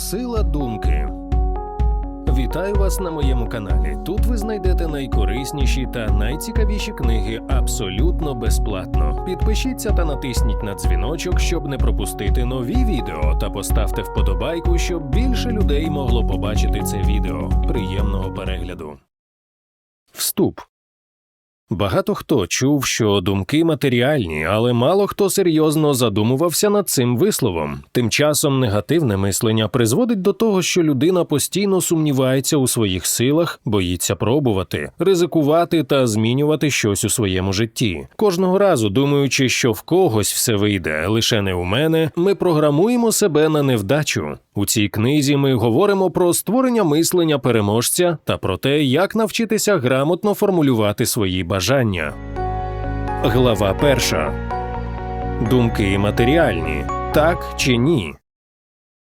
Сила думки. Вітаю вас на моєму каналі. Тут ви знайдете найкорисніші та найцікавіші книги абсолютно безплатно. Підпишіться та натисніть на дзвіночок, щоб не пропустити нові відео, та поставте вподобайку, щоб більше людей могло побачити це відео. Приємного перегляду. Вступ. Багато хто чув, що думки матеріальні, але мало хто серйозно задумувався над цим висловом. Тим часом негативне мислення призводить до того, що людина постійно сумнівається у своїх силах, боїться пробувати, ризикувати та змінювати щось у своєму житті. Кожного разу, думаючи, що в когось все вийде, лише не у мене, ми програмуємо себе на невдачу. У цій книзі ми говоримо про створення мислення переможця та про те, як навчитися грамотно формулювати свої бажання. Глава 1. Думки матеріальні. Так чи ні?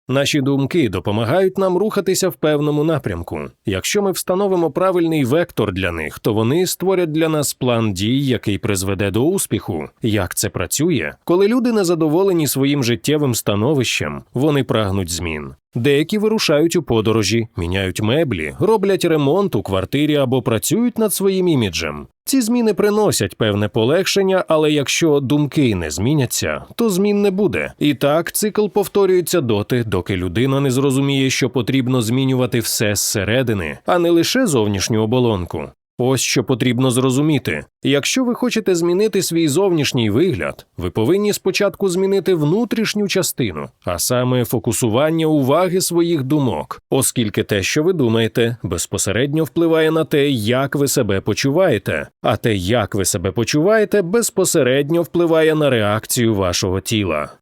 Наші думки допомагають нам рухатися в певному напрямку. Якщо ми встановимо правильний вектор для них, то вони створять для нас план дій, який призведе до успіху. Як це працює? Коли люди незадоволені своїм життєвим становищем, вони прагнуть змін. Деякі вирушають у подорожі, міняють меблі, роблять ремонт у квартирі або працюють над своїм іміджем. Ці зміни приносять певне полегшення, але якщо думки не зміняться, то змін не буде. І так цикл повторюється доти, доки людина не зрозуміє, що потрібно змінювати все зсередини, а не лише зовнішню оболонку. Ось що потрібно зрозуміти. Якщо ви хочете змінити свій зовнішній вигляд, ви повинні спочатку змінити внутрішню частину, а саме фокусування уваги своїх думок, оскільки те, що ви думаєте, безпосередньо впливає на те, як ви себе почуваєте, а те, як ви себе почуваєте, безпосередньо впливає на реакцію вашого тіла.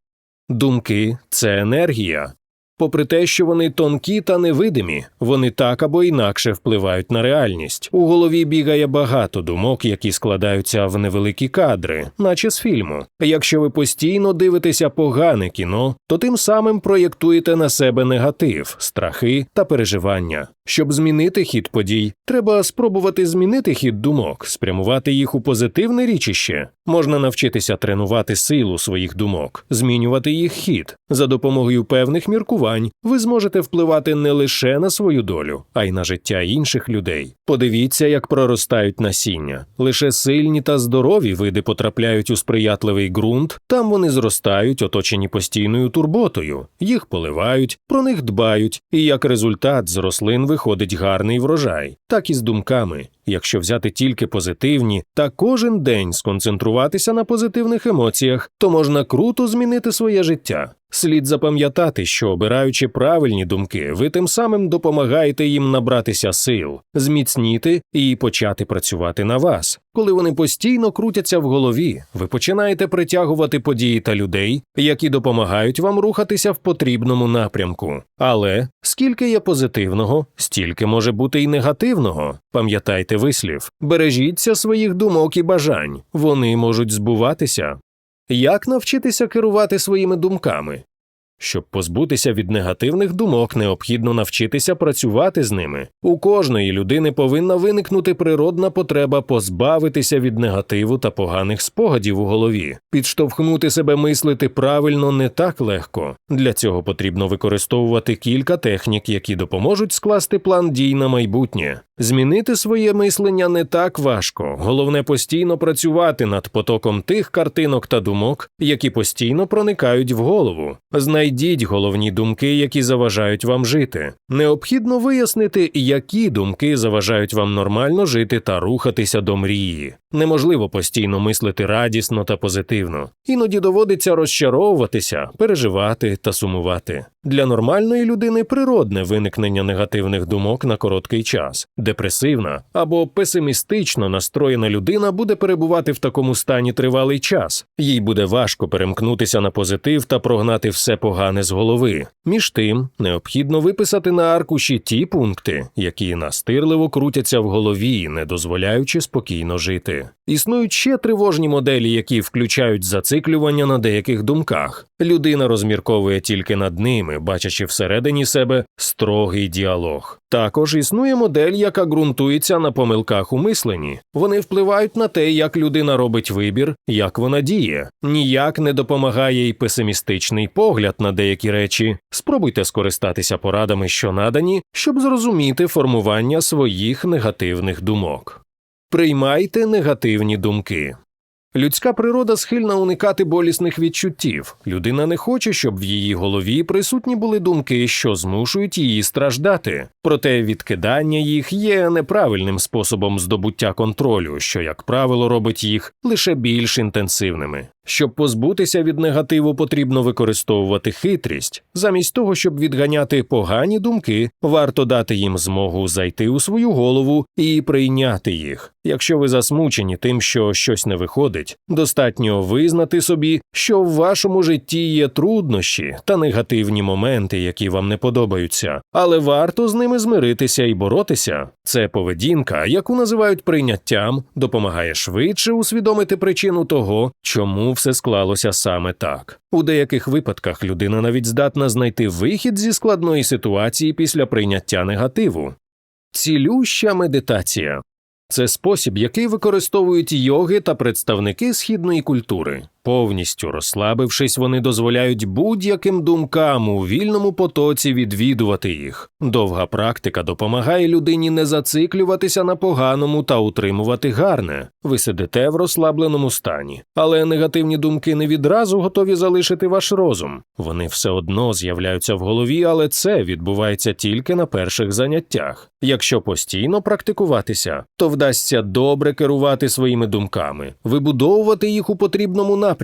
Думки – це енергія. Попри те, що вони тонкі та невидимі, вони так або інакше впливають на реальність. У голові бігає багато думок, які складаються в невеликі кадри, наче з фільму. Якщо ви постійно дивитеся погане кіно, то тим самим проєктуєте на себе негатив, страхи та переживання. Щоб змінити хід подій, треба спробувати змінити хід думок, спрямувати їх у позитивне річище. Можна навчитися тренувати силу своїх думок, змінювати їх хід. За допомогою певних міркувань ви зможете впливати не лише на свою долю, а й на життя інших людей. Подивіться, як проростають насіння. Лише сильні та здорові види потрапляють у сприятливий ґрунт, там вони зростають, оточені постійною турботою. Їх поливають, про них дбають, і як результат з рослин виходить гарний врожай. Так і з думками. Якщо взяти тільки позитивні та кожен день сконцентруватися на позитивних емоціях, то можна круто змінити своє життя. Слід запам'ятати, що обираючи правильні думки, ви тим самим допомагаєте їм набратися сил, зміцніти і почати працювати на вас. Коли вони постійно крутяться в голові, ви починаєте притягувати події та людей, які допомагають вам рухатися в потрібному напрямку. Але скільки є позитивного, стільки може бути і негативного. Пам'ятайте вислів: бережіться своїх думок і бажань, вони можуть збуватися. Як навчитися керувати своїми думками? Щоб позбутися від негативних думок, необхідно навчитися працювати з ними. У кожної людини повинна виникнути природна потреба позбавитися від негативу та поганих спогадів у голові. Підштовхнути себе мислити правильно не так легко. Для цього потрібно використовувати кілька технік, які допоможуть скласти план дій на майбутнє. Змінити своє мислення не так важко. Головне постійно працювати над потоком тих картинок та думок, які постійно проникають в голову. Знайдіть головні думки, які заважають вам жити. Необхідно вияснити, які думки заважають вам нормально жити та рухатися до мрії. Неможливо постійно мислити радісно та позитивно. Іноді доводиться розчаровуватися, переживати та сумувати. Для нормальної людини природне виникнення негативних думок на короткий час. Депресивна або песимістично настроєна людина буде перебувати в такому стані тривалий час. Їй буде важко перемкнутися на позитив та прогнати все погане з голови. Між тим, необхідно виписати на аркуші ті пункти, які настирливо крутяться в голові, не дозволяючи спокійно жити. Існують ще тривожні моделі, які включають зациклювання на деяких думках. Людина розмірковує тільки над ними, бачачи всередині себе строгий діалог. Також існує модель, яка ґрунтується на помилках у мисленні. Вони впливають на те, як людина робить вибір, як вона діє. Ніяк не допомагає й песимістичний погляд на деякі речі. Спробуйте скористатися порадами, що надані, щоб зрозуміти формування своїх негативних думок. Приймайте негативні думки. Людська природа схильна уникати болісних відчуттів. Людина не хоче, щоб в її голові присутні були думки, що змушують її страждати. Проте відкидання їх є неправильним способом здобуття контролю, що, як правило, робить їх лише більш інтенсивними. Щоб позбутися від негативу, потрібно використовувати хитрість. Замість того, щоб відганяти погані думки, варто дати їм змогу зайти у свою голову і прийняти їх. Якщо ви засмучені тим, що щось не виходить, достатньо визнати собі, що в вашому житті є труднощі та негативні моменти, які вам не подобаються, але варто з ними змиритися і боротися. Це поведінка, яку називають прийняттям, допомагає швидше усвідомити причину того, чому все склалося саме так. У деяких випадках людина навіть здатна знайти вихід зі складної ситуації після прийняття негативу. Цілюща медитація – це спосіб, який використовують йоги та представники східної культури. Повністю розслабившись, вони дозволяють будь-яким думкам у вільному потоці відвідувати їх. Довга практика допомагає людині не зациклюватися на поганому та утримувати гарне. Ви сидите в розслабленому стані. Але негативні думки не відразу готові залишити ваш розум. Вони все одно з'являються в голові, але це відбувається тільки на перших заняттях. Якщо постійно практикуватися, то вдасться добре керувати своїми думками, вибудовувати їх у потрібному напрямку.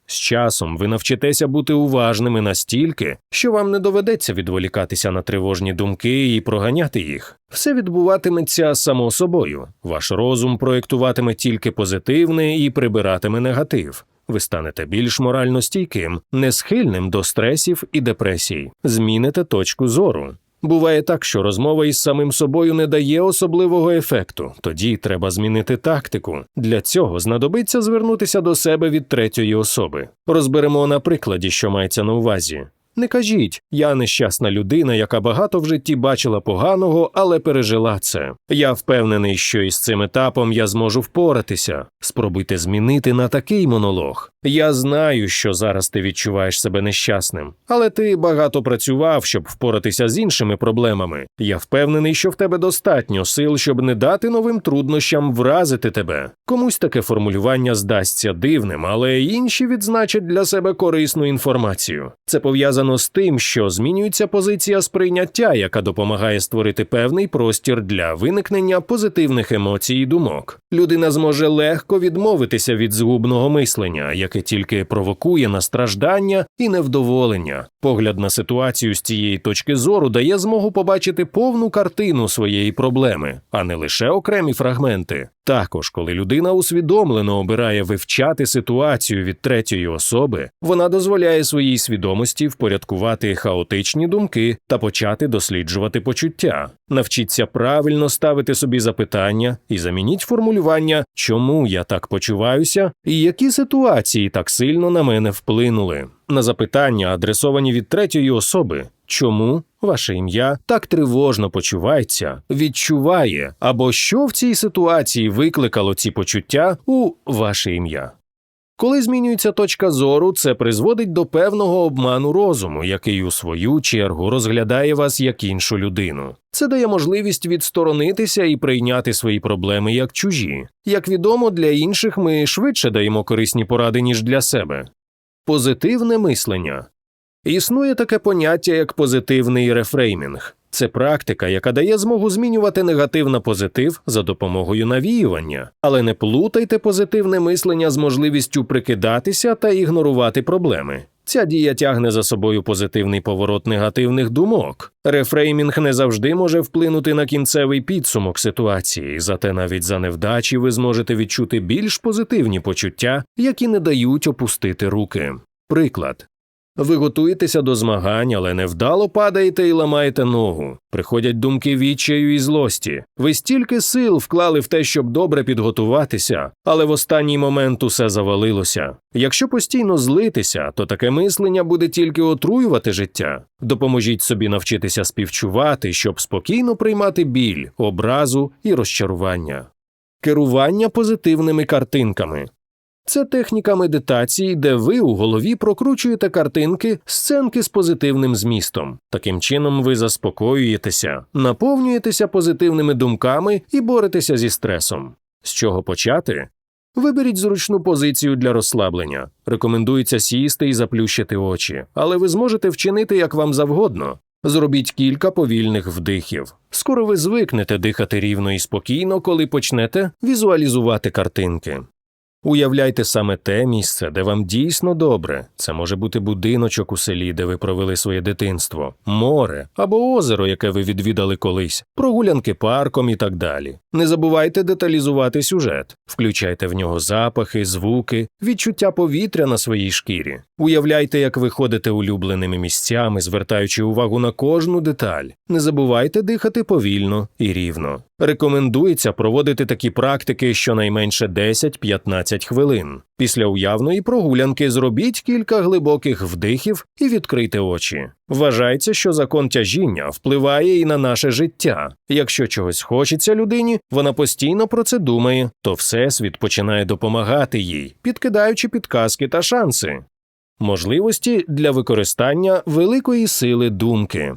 З часом ви навчитеся бути уважними настільки, що вам не доведеться відволікатися на тривожні думки і проганяти їх. Все відбуватиметься само собою. Ваш розум проєктуватиме тільки позитивне і прибиратиме негатив. Ви станете більш морально стійким, не схильним до стресів і депресій. Зміните точку зору. Буває так, що розмова із самим собою не дає особливого ефекту. Тоді треба змінити тактику. Для цього знадобиться звернутися до себе від третьої особи. Розберемо на прикладі, що мається на увазі. Не кажіть, я нещасна людина, яка багато в житті бачила поганого, але пережила це. Я впевнений, що із цим етапом я зможу впоратися. Спробуйте змінити на такий монолог. Я знаю, що зараз ти відчуваєш себе нещасним, але ти багато працював, щоб впоратися з іншими проблемами. Я впевнений, що в тебе достатньо сил, щоб не дати новим труднощам вразити тебе. Комусь таке формулювання здасться дивним, але інші відзначать для себе корисну інформацію. Це пов'язано з тим, що змінюється позиція сприйняття, яка допомагає створити певний простір для виникнення позитивних емоцій і думок. Людина зможе легко відмовитися від згубного мислення, яке тільки провокує на страждання і невдоволення. Погляд на ситуацію з цієї точки зору дає змогу побачити повну картину своєї проблеми, а не лише окремі фрагменти. Також, коли людина усвідомлено обирає вивчати ситуацію від третьої особи, вона дозволяє своїй свідомості впорядкувати хаотичні думки та почати досліджувати почуття. Навчіться правильно ставити собі запитання і замініть формулювання «чому я так почуваюся» і «які ситуації так сильно на мене вплинули». На запитання, адресовані від третьої особи «чому ваше ім'я так тривожно почувається», «відчуває» або «що в цій ситуації викликало ці почуття у ваше ім'я». Коли змінюється точка зору, це призводить до певного обману розуму, який у свою чергу розглядає вас як іншу людину. Це дає можливість відсторонитися і прийняти свої проблеми як чужі. Як відомо, для інших ми швидше даємо корисні поради, ніж для себе. Позитивне мислення. Існує таке поняття, як позитивний рефреймінг. Це практика, яка дає змогу змінювати негатив на позитив за допомогою навіювання. Але не плутайте позитивне мислення з можливістю прикидатися та ігнорувати проблеми. Ця дія тягне за собою позитивний поворот негативних думок. Рефреймінг не завжди може вплинути на кінцевий підсумок ситуації, зате навіть за невдачі ви зможете відчути більш позитивні почуття, які не дають опустити руки. Приклад. Ви готуєтеся до змагань, але невдало падаєте і ламаєте ногу. Приходять думки відчаю і злості. Ви стільки сил вклали в те, щоб добре підготуватися, але в останній момент усе завалилося. Якщо постійно злитися, то таке мислення буде тільки отруювати життя. Допоможіть собі навчитися співчувати, щоб спокійно приймати біль, образу і розчарування. Керування позитивними картинками. Це техніка медитації, де ви у голові прокручуєте картинки, сценки з позитивним змістом. Таким чином ви заспокоюєтеся, наповнюєтеся позитивними думками і боретеся зі стресом. З чого почати? Виберіть зручну позицію для розслаблення. Рекомендується сісти і заплющити очі, але ви зможете вчинити як вам завгодно. Зробіть кілька повільних вдихів. Скоро ви звикнете дихати рівно і спокійно, коли почнете візуалізувати картинки. Уявляйте саме те місце, де вам дійсно добре. Це може бути будиночок у селі, де ви провели своє дитинство, море або озеро, яке ви відвідали колись, прогулянки парком і так далі. Не забувайте деталізувати сюжет. Включайте в нього запахи, звуки, відчуття повітря на своїй шкірі. Уявляйте, як ви ходите улюбленими місцями, звертаючи увагу на кожну деталь. Не забувайте дихати повільно і рівно. Рекомендується проводити такі практики щонайменше 10-15 хвилин. Після уявної прогулянки зробіть кілька глибоких вдихів і відкрийте очі. Вважається, що закон тяжіння впливає і на наше життя. Якщо чогось хочеться людині, вона постійно про це думає, то Всесвіт починає допомагати їй, підкидаючи підказки та шанси. Можливості для використання великої сили думки.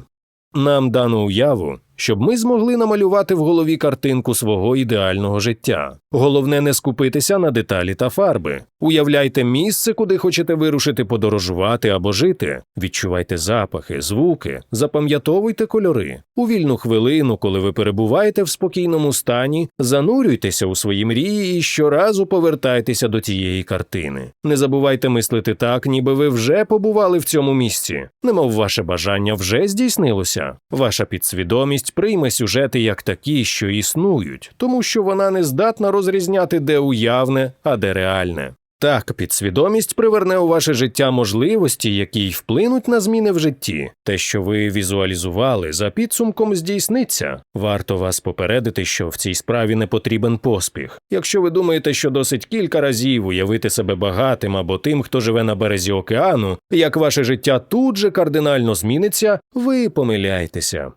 Нам дано уяву, щоб ми змогли намалювати в голові картинку свого ідеального життя. Головне не скупитися на деталі та фарби. Уявляйте місце, куди хочете вирушити подорожувати або жити. Відчувайте запахи, звуки, запам'ятовуйте кольори. У вільну хвилину, коли ви перебуваєте в спокійному стані, занурюйтеся у свої мрії і щоразу повертайтеся до тієї картини. Не забувайте мислити так, ніби ви вже побували в цьому місці. Немов ваше бажання вже здійснилося. Ваша підсвідомість прийме сюжети як такі, що існують, тому що вона не здатна розрізняти, де уявне, а де реальне. Так, підсвідомість приверне у ваше життя можливості, які й вплинуть на зміни в житті. Те, що ви візуалізували, за підсумком здійсниться. Варто вас попередити, що в цій справі не потрібен поспіх. Якщо ви думаєте, що досить кілька разів уявити себе багатим або тим, хто живе на березі океану, як ваше життя тут же кардинально зміниться, ви помиляєтеся.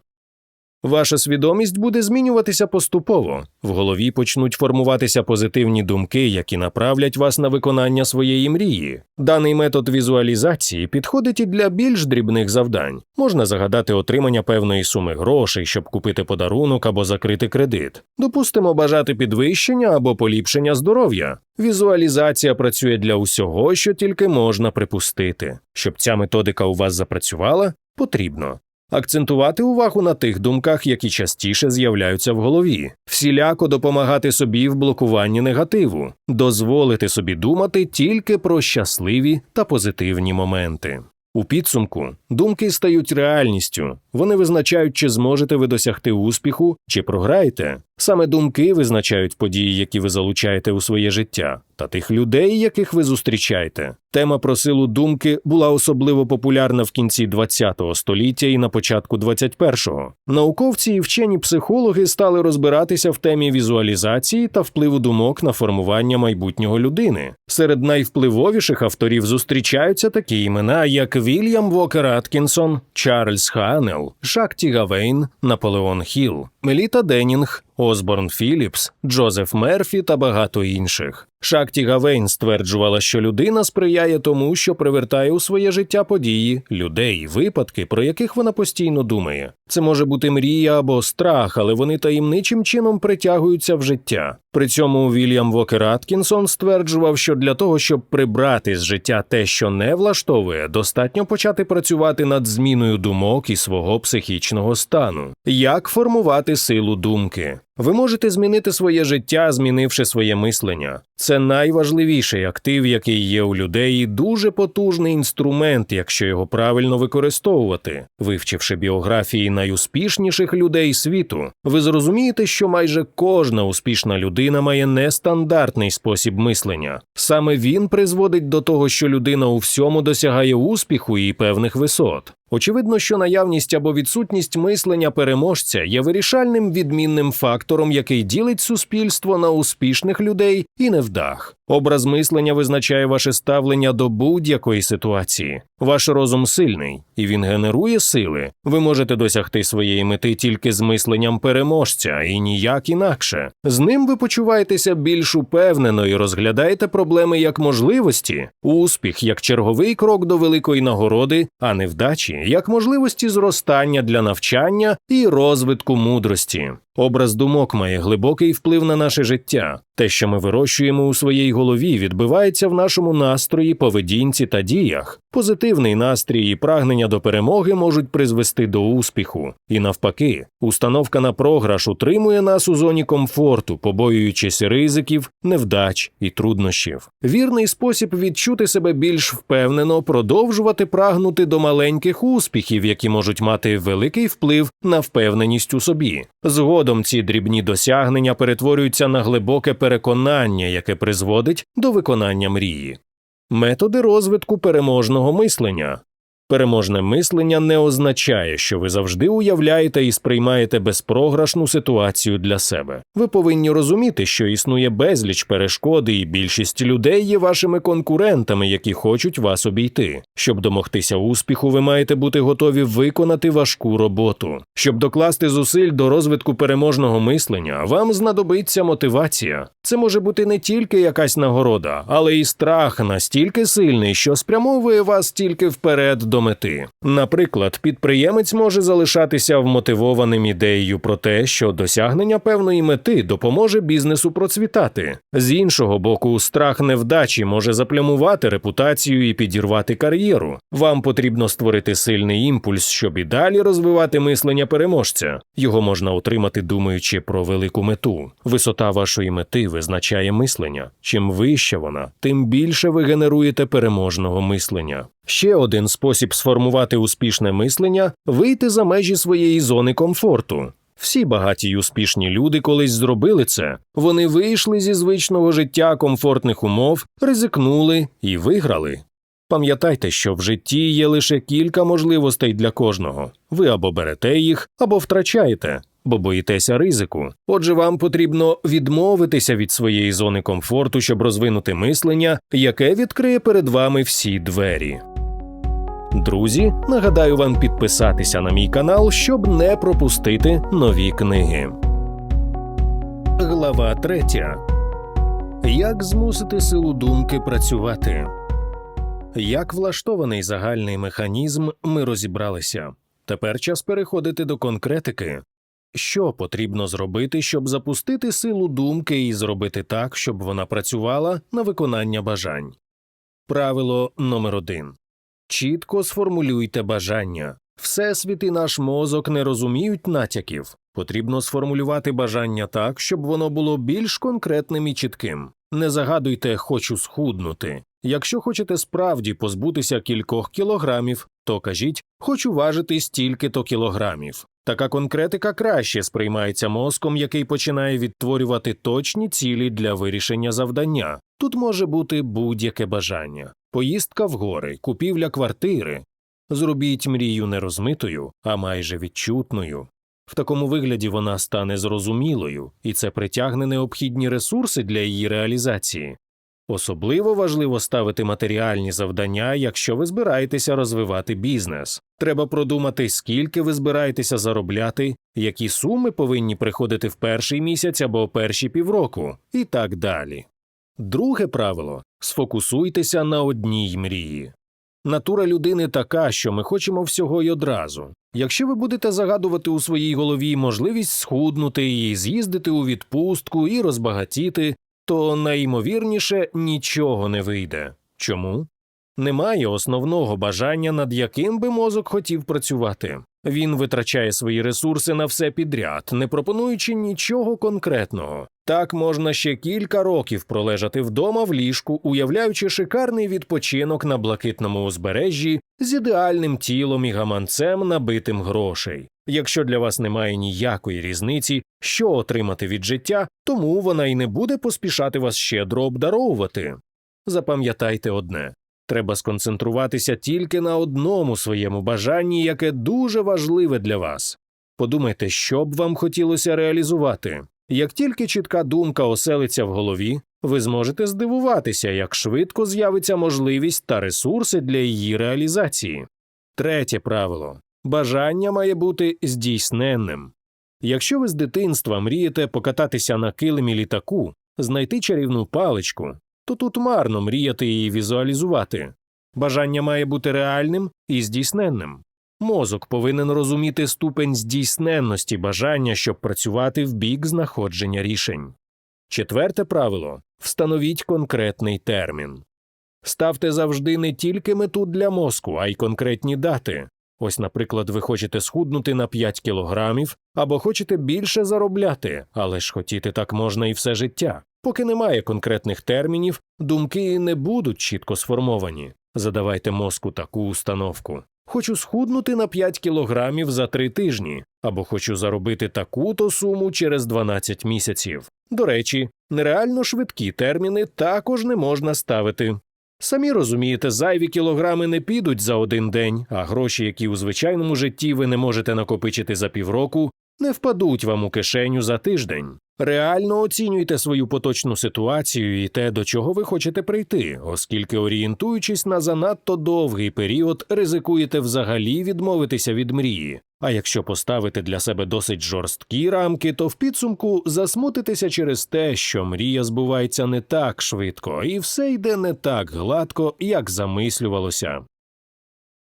Ваша свідомість буде змінюватися поступово. В голові почнуть формуватися позитивні думки, які направлять вас на виконання своєї мрії. Даний метод візуалізації підходить і для більш дрібних завдань. Можна загадати отримання певної суми грошей, щоб купити подарунок або закрити кредит. Допустимо, бажати підвищення або поліпшення здоров'я. Візуалізація працює для усього, що тільки можна припустити. Щоб ця методика у вас запрацювала, потрібно акцентувати увагу на тих думках, які частіше з'являються в голові, всіляко допомагати собі в блокуванні негативу, дозволити собі думати тільки про щасливі та позитивні моменти. У підсумку думки стають реальністю. Вони визначають, чи зможете ви досягти успіху, чи програєте. Саме думки визначають події, які ви залучаєте у своє життя, та тих людей, яких ви зустрічаєте. Тема про силу думки була особливо популярна в кінці ХХ століття і на початку ХХІ. Науковці і вчені психологи стали розбиратися в темі візуалізації та впливу думок на формування майбутнього людини. Серед найвпливовіших авторів зустрічаються такі імена, як Вільям Вокер Аткінсон, Чарльз Хаанел, Шакті Гавейн, Наполеон Хілл, Меліта Денінг, Осборн Філіпс, Джозеф Мерфі та багато інших. Шакті Гавейн стверджувала, що людина сприяє тому, що привертає у своє життя події, людей, випадки, про яких вона постійно думає. Це може бути мрія або страх, але вони таємничим чином притягуються в життя. При цьому Вільям Вокер Аткінсон стверджував, що для того, щоб прибрати з життя те, що не влаштовує, достатньо почати працювати над зміною думок і свого психічного стану. Як формувати силу думки? Ви можете змінити своє життя, змінивши своє мислення. Це найважливіший актив, який є у людей, і дуже потужний інструмент, якщо його правильно використовувати. Вивчивши біографії найуспішніших людей світу, ви зрозумієте, що майже кожна успішна людина має нестандартний спосіб мислення. Саме він призводить до того, що людина у всьому досягає успіху і певних висот. Очевидно, що наявність або відсутність мислення переможця є вирішальним відмінним фактором, який ділить суспільство на успішних людей і невдах. Образ мислення визначає ваше ставлення до будь-якої ситуації. Ваш розум сильний, і він генерує сили. Ви можете досягти своєї мети тільки з мисленням переможця, і ніяк інакше. З ним ви почуваєтеся більш упевнено і розглядаєте проблеми як можливості, успіх як черговий крок до великої нагороди, а невдачі як можливості зростання для навчання і розвитку мудрості. Образ думок має глибокий вплив на наше життя. Те, що ми вирощуємо у своїй голові, відбивається в нашому настрої, поведінці та діях. Позитивний настрій і прагнення до перемоги можуть призвести до успіху. І навпаки, установка на програш утримує нас у зоні комфорту, побоюючись ризиків, невдач і труднощів. Вірний спосіб відчути себе більш впевнено, продовжувати прагнути до маленьких успіхів, які можуть мати великий вплив на впевненість у собі. Згодом ці дрібні досягнення перетворюються на глибоке переконання, яке призводить до виконання мрії. Методи розвитку переможного мислення. Переможне мислення не означає, що ви завжди уявляєте і сприймаєте безпрограшну ситуацію для себе. Ви повинні розуміти, що існує безліч перешкод, і більшість людей є вашими конкурентами, які хочуть вас обійти. Щоб домогтися успіху, ви маєте бути готові виконати важку роботу. Щоб докласти зусиль до розвитку переможного мислення, вам знадобиться мотивація. Це може бути не тільки якась нагорода, але й страх настільки сильний, що спрямовує вас тільки вперед до мети. Наприклад, підприємець може залишатися вмотивованим ідеєю про те, що досягнення певної мети допоможе бізнесу процвітати. З іншого боку, страх невдачі може заплямувати репутацію і підірвати кар'єру. Вам потрібно створити сильний імпульс, щоб і далі розвивати мислення переможця. Його можна отримати, думаючи про велику мету. Висота вашої мети визначає мислення. Чим вища вона, тим більше ви генеруєте переможного мислення. Ще один спосіб сформувати успішне мислення – вийти за межі своєї зони комфорту. Всі багаті й успішні люди колись зробили це. Вони вийшли зі звичного життя комфортних умов, ризикнули і виграли. Пам'ятайте, що в житті є лише кілька можливостей для кожного. Ви або берете їх, або втрачаєте, бо боїтеся ризику. Отже, вам потрібно відмовитися від своєї зони комфорту, щоб розвинути мислення, яке відкриє перед вами всі двері. Друзі, нагадаю вам підписатися на мій канал, щоб не пропустити нові книги. Глава 3. Як змусити силу думки працювати? Як влаштований загальний механізм, ми розібралися. Тепер час переходити до конкретики. Що потрібно зробити, щоб запустити силу думки і зробити так, щоб вона працювала на виконання бажань? Правило номер 1. Чітко сформулюйте бажання. Всесвіт і наш мозок не розуміють натяків. Потрібно сформулювати бажання так, щоб воно було більш конкретним і чітким. Не загадуйте «хочу схуднути». Якщо хочете справді позбутися кількох кілограмів, то кажіть «хочу важити стільки-то кілограмів». Така конкретика краще сприймається мозком, який починає відтворювати точні цілі для вирішення завдання. Тут може бути будь-яке бажання. Поїздка в гори, купівля квартири. Зробіть мрію не розмитою, а майже відчутною. В такому вигляді вона стане зрозумілою, і це притягне необхідні ресурси для її реалізації. Особливо важливо ставити матеріальні завдання, якщо ви збираєтеся розвивати бізнес. Треба продумати, скільки ви збираєтеся заробляти, які суми повинні приходити в перший місяць або перші півроку, і так далі. Друге правило – сфокусуйтеся на одній мрії. Натура людини така, що ми хочемо всього й одразу. Якщо ви будете загадувати у своїй голові можливість схуднути і з'їздити у відпустку і розбагатіти, то найімовірніше нічого не вийде. Чому? Немає основного бажання, над яким би мозок хотів працювати. Він витрачає свої ресурси на все підряд, не пропонуючи нічого конкретного. Так можна ще кілька років пролежати вдома в ліжку, уявляючи шикарний відпочинок на блакитному узбережжі з ідеальним тілом і гаманцем, набитим грошей. Якщо для вас немає ніякої різниці, що отримати від життя, тому вона й не буде поспішати вас щедро обдаровувати. Запам'ятайте одне. Треба сконцентруватися тільки на одному своєму бажанні, яке дуже важливе для вас. Подумайте, що б вам хотілося реалізувати. Як тільки чітка думка оселиться в голові, ви зможете здивуватися, як швидко з'явиться можливість та ресурси для її реалізації. Третє правило. Бажання має бути здійсненним. Якщо ви з дитинства мрієте покататися на килимі літаку, знайти чарівну паличку, то тут марно мріяти її візуалізувати. Бажання має бути реальним і здійсненним. Мозок повинен розуміти ступень здійсненності бажання, щоб працювати в бік знаходження рішень. Четверте правило – встановіть конкретний термін. Ставте завжди не тільки мету для мозку, а й конкретні дати. Ось, наприклад, ви хочете схуднути на 5 кілограмів, або хочете більше заробляти, але ж хотіти так можна і все життя. Поки немає конкретних термінів, думки не будуть чітко сформовані. Задавайте мозку таку установку. Хочу схуднути на 5 кілограмів за 3 тижні, або хочу заробити таку-то суму через 12 місяців. До речі, нереально швидкі терміни також не можна ставити. Самі розумієте, зайві кілограми не підуть за один день, а гроші, які у звичайному житті ви не можете накопичити за півроку, не впадуть вам у кишеню за тиждень. Реально оцінюйте свою поточну ситуацію і те, до чого ви хочете прийти, оскільки, орієнтуючись на занадто довгий період, ризикуєте взагалі відмовитися від мрії. А якщо поставити для себе досить жорсткі рамки, то в підсумку засмутитеся через те, що мрія збувається не так швидко і все йде не так гладко, як замислювалося.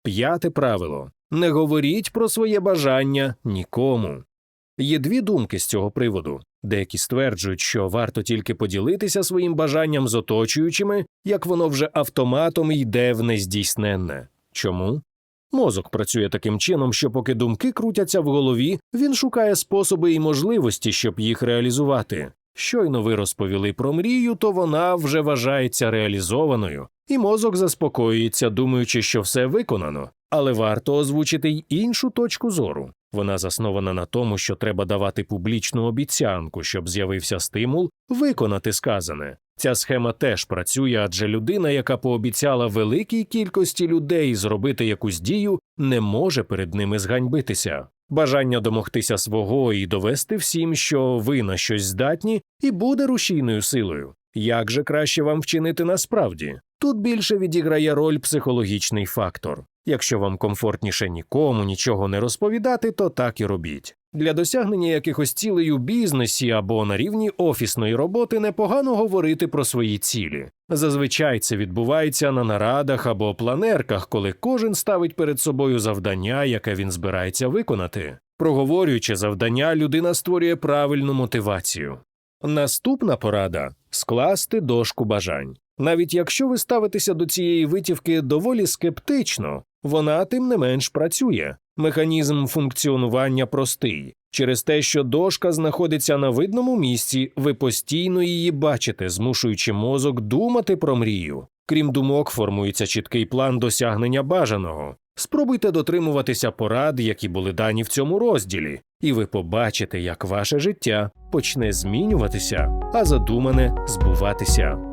П'яте правило. Не говоріть про своє бажання нікому. Є дві думки з цього приводу. Деякі стверджують, що варто тільки поділитися своїм бажанням з оточуючими, як воно вже автоматом йде в нездійсненне. Чому? Мозок працює таким чином, що поки думки крутяться в голові, він шукає способи і можливості, щоб їх реалізувати. Щойно ви розповіли про мрію, то вона вже вважається реалізованою, і мозок заспокоюється, думаючи, що все виконано. Але варто озвучити й іншу точку зору. Вона заснована на тому, що треба давати публічну обіцянку, щоб з'явився стимул виконати сказане. Ця схема теж працює, адже людина, яка пообіцяла великій кількості людей зробити якусь дію, не може перед ними зганьбитися. Бажання домогтися свого і довести всім, що ви на щось здатні, і буде рушійною силою. Як же краще вам вчинити насправді? Тут більше відіграє роль психологічний фактор. Якщо вам комфортніше нікому нічого не розповідати, то так і робіть. Для досягнення якихось цілей у бізнесі або на рівні офісної роботи непогано говорити про свої цілі. Зазвичай це відбувається на нарадах або планерках, коли кожен ставить перед собою завдання, яке він збирається виконати. Проговорюючи завдання, людина створює правильну мотивацію. Наступна порада – скласти дошку бажань. Навіть якщо ви ставитеся до цієї витівки доволі скептично, вона тим не менш працює. Механізм функціонування простий. Через те, що дошка знаходиться на видному місці, ви постійно її бачите, змушуючи мозок думати про мрію. Крім думок, формується чіткий план досягнення бажаного. Спробуйте дотримуватися порад, які були дані в цьому розділі, і ви побачите, як ваше життя почне змінюватися, а задумане збуватися.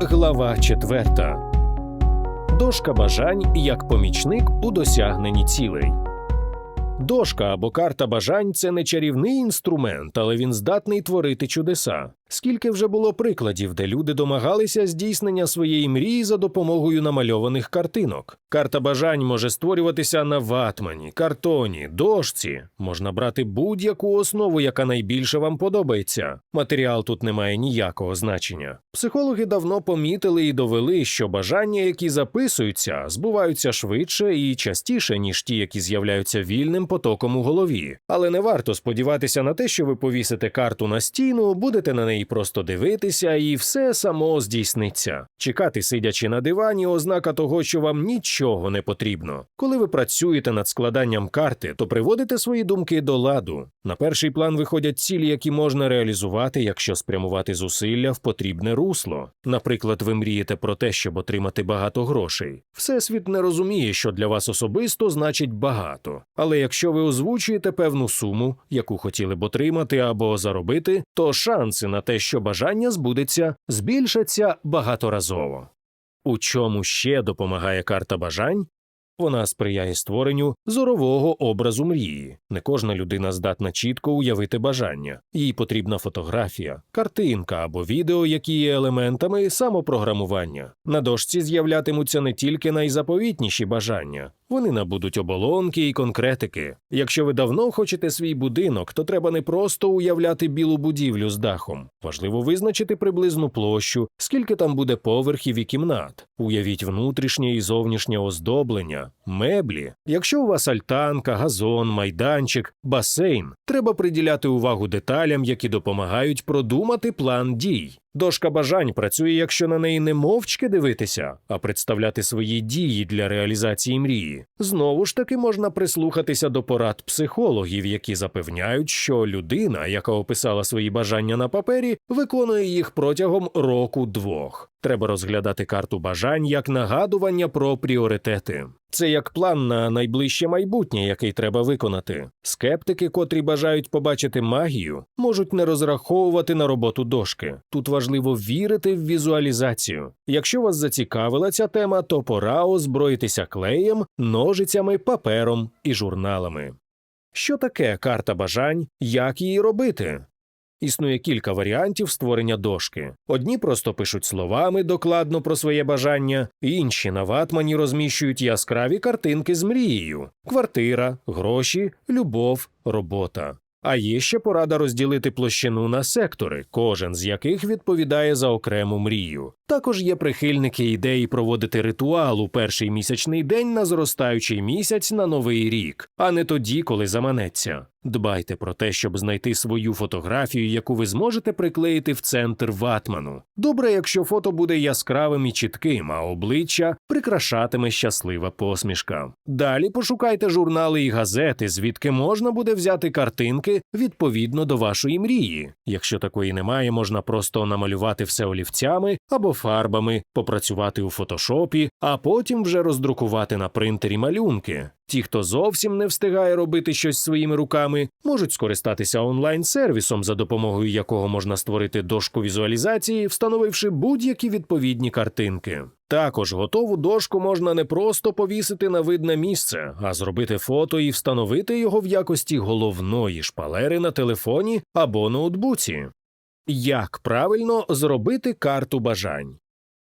Глава 4. Дошка бажань як помічник у досягненні цілей. Дошка або карта бажань – це не чарівний інструмент, але він здатний творити чудеса. Скільки вже було прикладів, де люди домагалися здійснення своєї мрії за допомогою намальованих картинок. Карта бажань може створюватися на ватмані, картоні, дошці. Можна брати будь-яку основу, яка найбільше вам подобається. Матеріал тут не має ніякого значення. Психологи давно помітили і довели, що бажання, які записуються, збуваються швидше і частіше, ніж ті, які з'являються вільним потоком у голові. Але не варто сподіватися на те, що ви повісите карту на стіну, будете на неї неї просто дивитися, і все само здійсниться. Чекати, сидячи на дивані, ознака того, що вам нічого не потрібно. Коли ви працюєте над складанням карти, то приводите свої думки до ладу. На перший план виходять цілі, які можна реалізувати, якщо спрямувати зусилля в потрібне русло. Наприклад, ви мрієте про те, щоб отримати багато грошей. Всесвіт не розуміє, що для вас особисто значить багато. Але якщо ви озвучуєте певну суму, яку хотіли б отримати або заробити, то шанси на те, що бажання збудеться, збільшаться багаторазово. У чому ще допомагає карта бажань? Вона сприяє створенню зорового образу мрії. Не кожна людина здатна чітко уявити бажання. Їй потрібна фотографія, картинка або відео, які є елементами самопрограмування. На дошці з'являтимуться не тільки найзаповітніші бажання. Вони набудуть оболонки і конкретики. Якщо ви давно хочете свій будинок, то треба не просто уявляти білу будівлю з дахом. Важливо визначити приблизну площу, скільки там буде поверхів і кімнат. Уявіть внутрішнє і зовнішнє оздоблення, меблі. Якщо у вас альтанка, газон, майданчик, басейн, треба приділяти увагу деталям, які допомагають продумати план дій. Дошка бажань працює, якщо на неї не мовчки дивитися, а представляти свої дії для реалізації мрії. Знову ж таки можна прислухатися до порад психологів, які запевняють, що людина, яка описала свої бажання на папері, виконує їх протягом року-двох. Треба розглядати карту бажань як нагадування про пріоритети. Це як план на найближче майбутнє, який треба виконати. Скептики, котрі бажають побачити магію, можуть не розраховувати на роботу дошки. Тут важливо вірити в візуалізацію. Якщо вас зацікавила ця тема, то пора озброїтися клеєм, ножицями, папером і журналами. Що таке карта бажань? Як її робити? Існує кілька варіантів створення дошки. Одні просто пишуть словами докладно про своє бажання, інші на ватмані розміщують яскраві картинки з мрією. Квартира, гроші, любов, робота. А є ще порада розділити площину на сектори, кожен з яких відповідає за окрему мрію. Також є прихильники ідеї проводити ритуал у перший місячний день на зростаючий місяць на Новий рік, а не тоді, коли заманеться. Дбайте про те, щоб знайти свою фотографію, яку ви зможете приклеїти в центр ватману. Добре, якщо фото буде яскравим і чітким, а обличчя прикрашатиме щаслива посмішка. Далі пошукайте журнали і газети, звідки можна буде взяти картинки відповідно до вашої мрії. Якщо такої немає, можна просто намалювати все олівцями або фарбами, попрацювати у фотошопі, а потім вже роздрукувати на принтері малюнки. Ті, хто зовсім не встигає робити щось своїми руками, можуть скористатися онлайн-сервісом, за допомогою якого можна створити дошку візуалізації, встановивши будь-які відповідні картинки. Також готову дошку можна не просто повісити на видне місце, а зробити фото і встановити його в якості головної шпалери на телефоні або ноутбуці. Як правильно зробити карту бажань?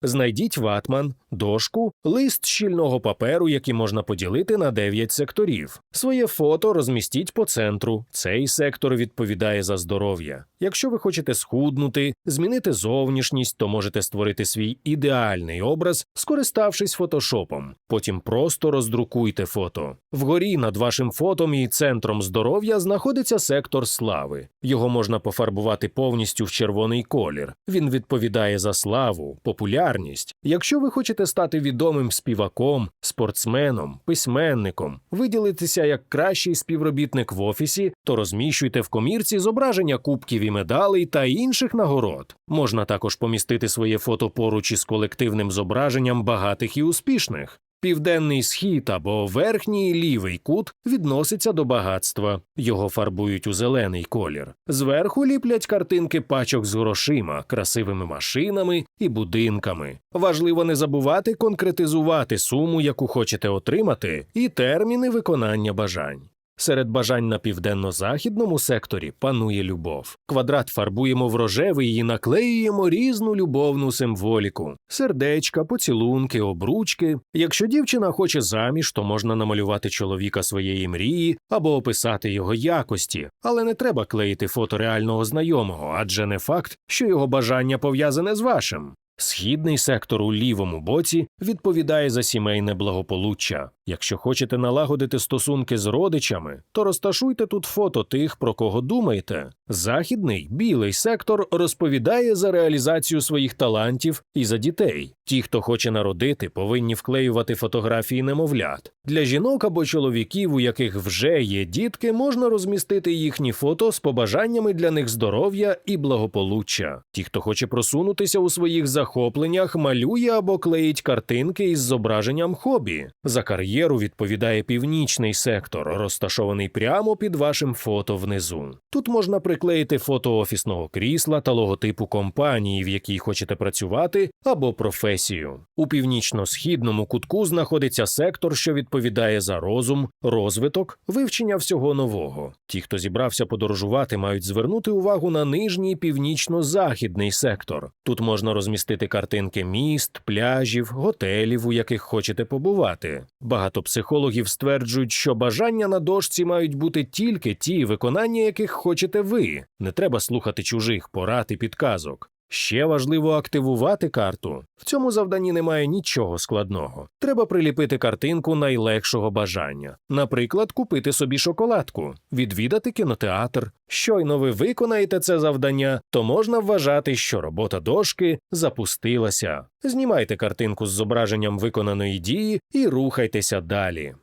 Знайдіть ватман, дошку, лист щільного паперу, який можна поділити на 9 секторів. Своє фото розмістіть по центру. Цей сектор відповідає за здоров'я. Якщо ви хочете схуднути, змінити зовнішність, то можете створити свій ідеальний образ, скориставшись фотошопом. Потім просто роздрукуйте фото. Вгорі над вашим фотом і центром здоров'я знаходиться сектор слави. Його можна пофарбувати повністю в червоний колір. Він відповідає за славу, популярність. Якщо ви хочете стати відомим співаком, спортсменом, письменником, виділитися як кращий співробітник в офісі, то розміщуйте в комірці зображення кубків і медалей та інших нагород. Можна також помістити своє фото поруч із колективним зображенням багатих і успішних. Південний схід або верхній лівий кут відноситься до багатства. Його фарбують у зелений колір. Зверху ліплять картинки пачок з грошима, красивими машинами і будинками. Важливо не забувати конкретизувати суму, яку хочете отримати, і терміни виконання бажань. Серед бажань на південно-західному секторі панує любов. Квадрат фарбуємо в рожевий і наклеюємо різну любовну символіку. Сердечка, поцілунки, обручки. Якщо дівчина хоче заміж, то можна намалювати чоловіка своєї мрії або описати його якості. Але не треба клеїти фото реального знайомого, адже не факт, що його бажання пов'язане з вашим. Східний сектор у лівому боці відповідає за сімейне благополуччя. Якщо хочете налагодити стосунки з родичами, то розташуйте тут фото тих, про кого думаєте. Західний, білий сектор розповідає за реалізацію своїх талантів і за дітей. Ті, хто хоче народити, повинні вклеювати фотографії немовлят. Для жінок або чоловіків, у яких вже є дітки, можна розмістити їхні фото з побажаннями для них здоров'я і благополуччя. Ті, хто хоче просунутися у своїх захопленнях, малює або клеїть картинки із зображенням хобі. За кар'єру відповідає північний сектор, розташований прямо під вашим фото внизу. Тут можна приклеїти фото офісного крісла та логотипу компанії, в якій хочете працювати, або професію. У північно-східному кутку знаходиться сектор, що відповідає за розум, розвиток, вивчення всього нового. Ті, хто зібрався подорожувати, мають звернути увагу на нижній північно-західний сектор. Тут можна розмістити картинки міст, пляжів, готелів, у яких хочете побувати. Багато психологів стверджують, що бажання на дошці мають бути тільки ті, виконання яких хочете ви. Не треба слухати чужих порад і підказок. Ще важливо активувати карту. В цьому завданні немає нічого складного. Треба приліпити картинку найлегшого бажання. Наприклад, купити собі шоколадку, відвідати кінотеатр. Щойно ви виконаєте це завдання, то можна вважати, що робота дошки запустилася. Знімайте картинку з зображенням виконаної дії і рухайтеся далі.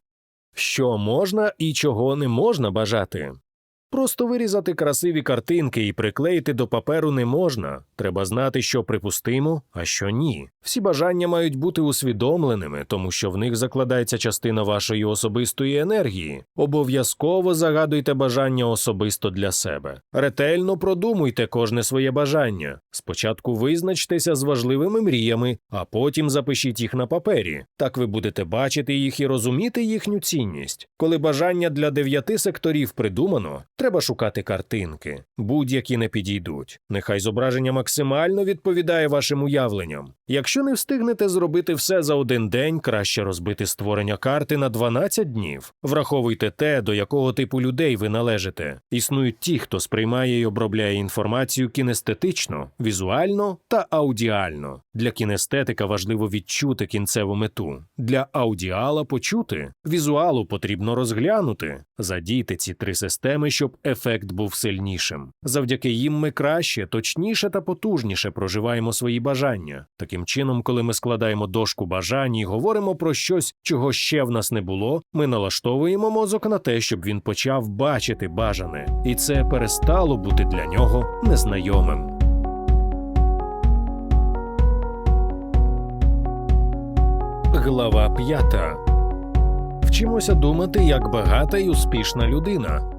Що можна і чого не можна бажати? Просто вирізати красиві картинки і приклеїти до паперу не можна. Треба знати, що припустимо, а що ні. Всі бажання мають бути усвідомленими, тому що в них закладається частина вашої особистої енергії. Обов'язково загадуйте бажання особисто для себе. Ретельно продумуйте кожне своє бажання. Спочатку визначтеся з важливими мріями, а потім запишіть їх на папері. Так ви будете бачити їх і розуміти їхню цінність. Коли бажання для 9 секторів придумано, треба шукати картинки. Будь-які не підійдуть. Нехай зображення максимально відповідає вашим уявленням. Якщо не встигнете зробити все за один день, краще розбити створення карти на 12 днів. Враховуйте те, до якого типу людей ви належите. Існують ті, хто сприймає і обробляє інформацію кінестетично, візуально та аудіально. Для кінестетика важливо відчути кінцеву мету. Для аудіала – почути. Візуалу потрібно розглянути. Задійте ці 3 системи, щоб ефект був сильнішим. Завдяки їм ми краще, точніше та потужніше проживаємо свої бажання. Таким чином, коли ми складаємо дошку бажань і говоримо про щось, чого ще в нас не було, ми налаштовуємо мозок на те, щоб він почав бачити бажане. І це перестало бути для нього незнайомим. Глава 5. Вчимося думати як багата й успішна людина.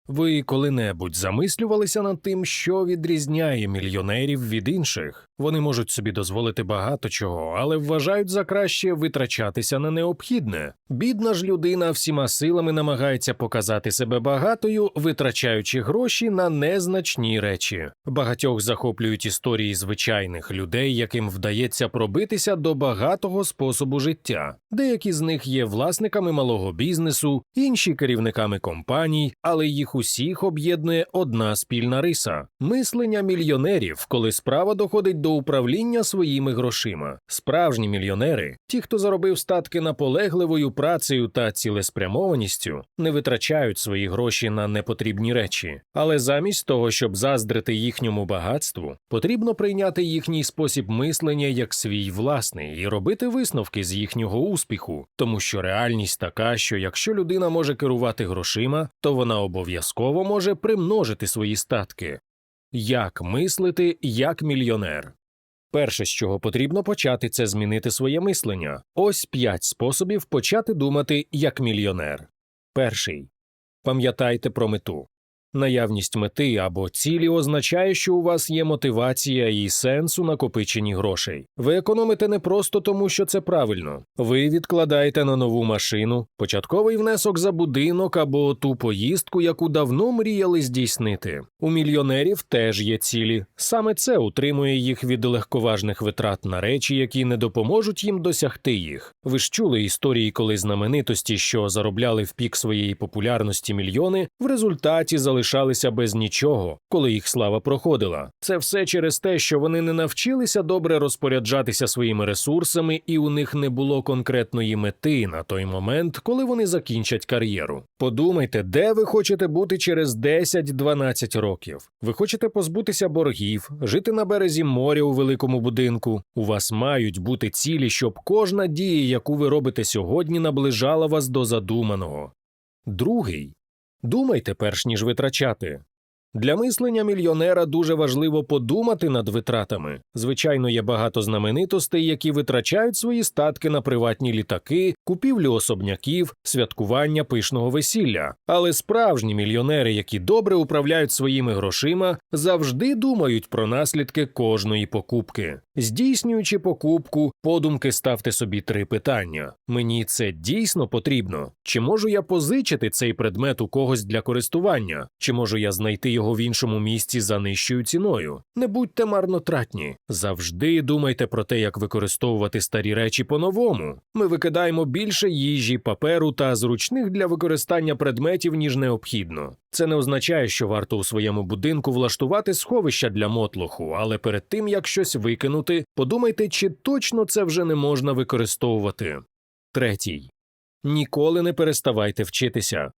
Ви коли-небудь замислювалися над тим, що відрізняє мільйонерів від інших? Вони можуть собі дозволити багато чого, але вважають за краще витрачатися на необхідне. Бідна ж людина всіма силами намагається показати себе багатою, витрачаючи гроші на незначні речі. Багатьох захоплюють історії звичайних людей, яким вдається пробитися до багатого способу життя. Деякі з них є власниками малого бізнесу, інші керівниками компаній, але їх усіх об'єднує одна спільна риса – мислення мільйонерів, коли справа доходить до управління своїми грошима. Справжні мільйонери – ті, хто заробив статки наполегливою працею та цілеспрямованістю, не витрачають свої гроші на непотрібні речі. Але замість того, щоб заздрити їхньому багатству, потрібно прийняти їхній спосіб мислення як свій власний і робити висновки з їхнього успіху, тому що реальність така, що якщо людина може керувати грошима, то вона обов'язково може примножити свої статки. Як мислити як мільйонер? Перше, з чого потрібно почати, це змінити своє мислення. Ось 5 способів почати думати як мільйонер. Перший. Пам'ятайте про мету. Наявність мети або цілі означає, що у вас є мотивація і сенс у накопиченні грошей. Ви економите не просто тому, що це правильно. Ви відкладаєте на нову машину, початковий внесок за будинок або ту поїздку, яку давно мріяли здійснити. У мільйонерів теж є цілі. Саме це утримує їх від легковажних витрат на речі, які не допоможуть їм досягти їх. Ви ж чули історії, коли знаменитості, що заробляли в пік своєї популярності мільйони, в результаті залишилися залишалися без нічого, коли їх слава проходила. Це все через те, що вони не навчилися добре розпоряджатися своїми ресурсами, і у них не було конкретної мети на той момент, коли вони закінчать кар'єру. Подумайте, де ви хочете бути через 10-12 років. Ви хочете позбутися боргів, жити на березі моря у великому будинку. У вас мають бути цілі, щоб кожна дія, яку ви робите сьогодні, наближала вас до задуманого. Другий. Думайте, перш ніж витрачати. Для мислення мільйонера дуже важливо подумати над витратами. Звичайно, є багато знаменитостей, які витрачають свої статки на приватні літаки, купівлю особняків, святкування пишного весілля. Але справжні мільйонери, які добре управляють своїми грошима, завжди думають про наслідки кожної покупки. Здійснюючи покупку, подумки ставте собі 3 питання. Мені це дійсно потрібно? Чи можу я позичити цей предмет у когось для користування? Чи можу я знайти його в іншому місці за нижчою ціною? Не будьте марнотратні. Завжди думайте про те, як використовувати старі речі по-новому. Ми викидаємо більше їжі, паперу та зручних для використання предметів, ніж необхідно. Це не означає, що варто у своєму будинку влаштувати сховища для мотлоху, але перед тим, як щось викинути, подумайте, чи точно це вже не можна використовувати. Третій. Ніколи не переставайте вчитися.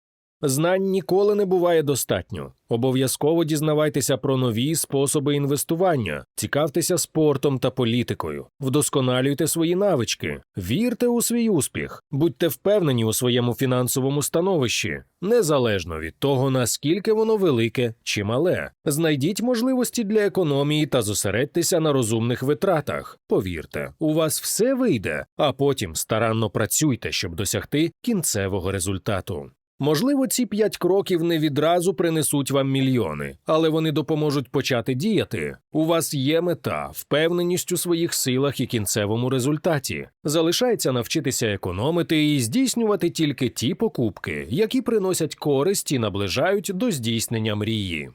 Знань ніколи не буває достатньо. Обов'язково дізнавайтеся про нові способи інвестування, цікавтеся спортом та політикою, вдосконалюйте свої навички, вірте у свій успіх, будьте впевнені у своєму фінансовому становищі, незалежно від того, наскільки воно велике чи мале. Знайдіть можливості для економії та зосередьтеся на розумних витратах. Повірте, у вас все вийде, а потім старанно працюйте, щоб досягти кінцевого результату. Можливо, ці 5 кроків не відразу принесуть вам мільйони, але вони допоможуть почати діяти. У вас є мета, впевненість у своїх силах і кінцевому результаті. Залишається навчитися економити і здійснювати тільки ті покупки, які приносять користь і наближають до здійснення мрії.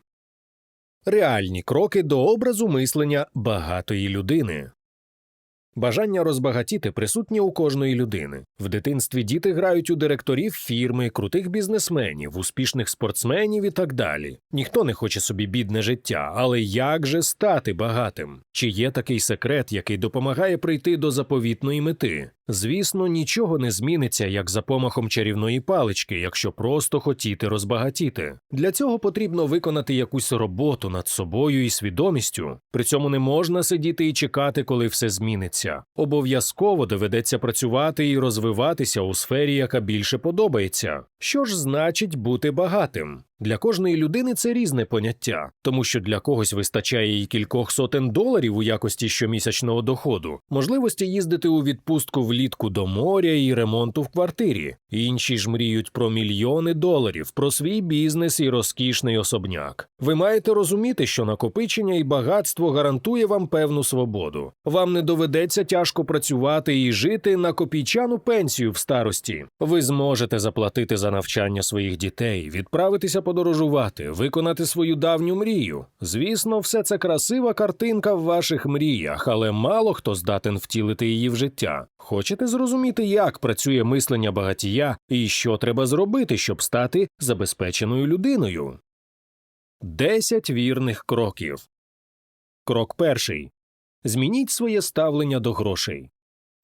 Реальні кроки до образу мислення багатої людини. Бажання розбагатіти присутнє у кожної людини. В дитинстві діти грають у директорів фірми, крутих бізнесменів, успішних спортсменів і так далі. Ніхто не хоче собі бідне життя, але як же стати багатим? Чи є такий секрет, який допомагає прийти до заповітної мети? Звісно, нічого не зміниться, як за помахом чарівної палички, якщо просто хотіти розбагатіти. Для цього потрібно виконати якусь роботу над собою і свідомістю. При цьому не можна сидіти і чекати, коли все зміниться. Обов'язково доведеться працювати і розвиватися у сфері, яка більше подобається. Що ж значить бути багатим? Для кожної людини це різне поняття, тому що для когось вистачає і кількох сотень доларів у якості щомісячного доходу, можливості їздити у відпустку влітку до моря і ремонту в квартирі. Інші ж мріють про мільйони доларів, про свій бізнес і розкішний особняк. Ви маєте розуміти, що накопичення і багатство гарантує вам певну свободу. Вам не доведеться тяжко працювати і жити на копійчану пенсію в старості. Ви зможете заплатити за навчання своїх дітей, відправитися подорожувати, виконати свою давню мрію. Звісно, все це красива картинка в ваших мріях, але мало хто здатен втілити її в життя. Хочете зрозуміти, як працює мислення багатія і що треба зробити, щоб стати забезпеченою людиною? 10 вірних кроків. Крок перший. Змініть своє ставлення до грошей.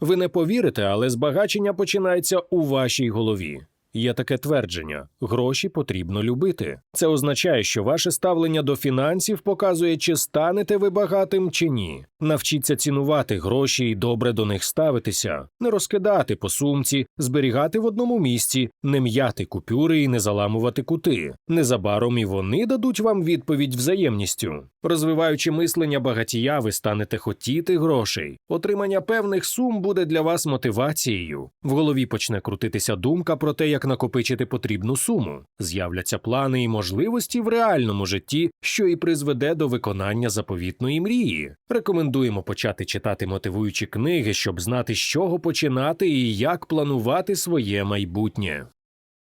Ви не повірите, але збагачення починається у вашій голові. Є таке твердження – гроші потрібно любити. Це означає, що ваше ставлення до фінансів показує, чи станете ви багатим, чи ні. Навчіться цінувати гроші і добре до них ставитися. Не розкидати по сумці, зберігати в одному місці, не м'яти купюри і не заламувати кути. Незабаром і вони дадуть вам відповідь взаємністю. Розвиваючи мислення багатія, ви станете хотіти грошей. Отримання певних сум буде для вас мотивацією. В голові почне крутитися думка про те, як накопичити потрібну суму. З'являться плани і можливості в реальному житті, що і призведе до виконання заповітної мрії. Рекомендуємо почати читати мотивуючі книги, щоб знати, з чого починати і як планувати своє майбутнє.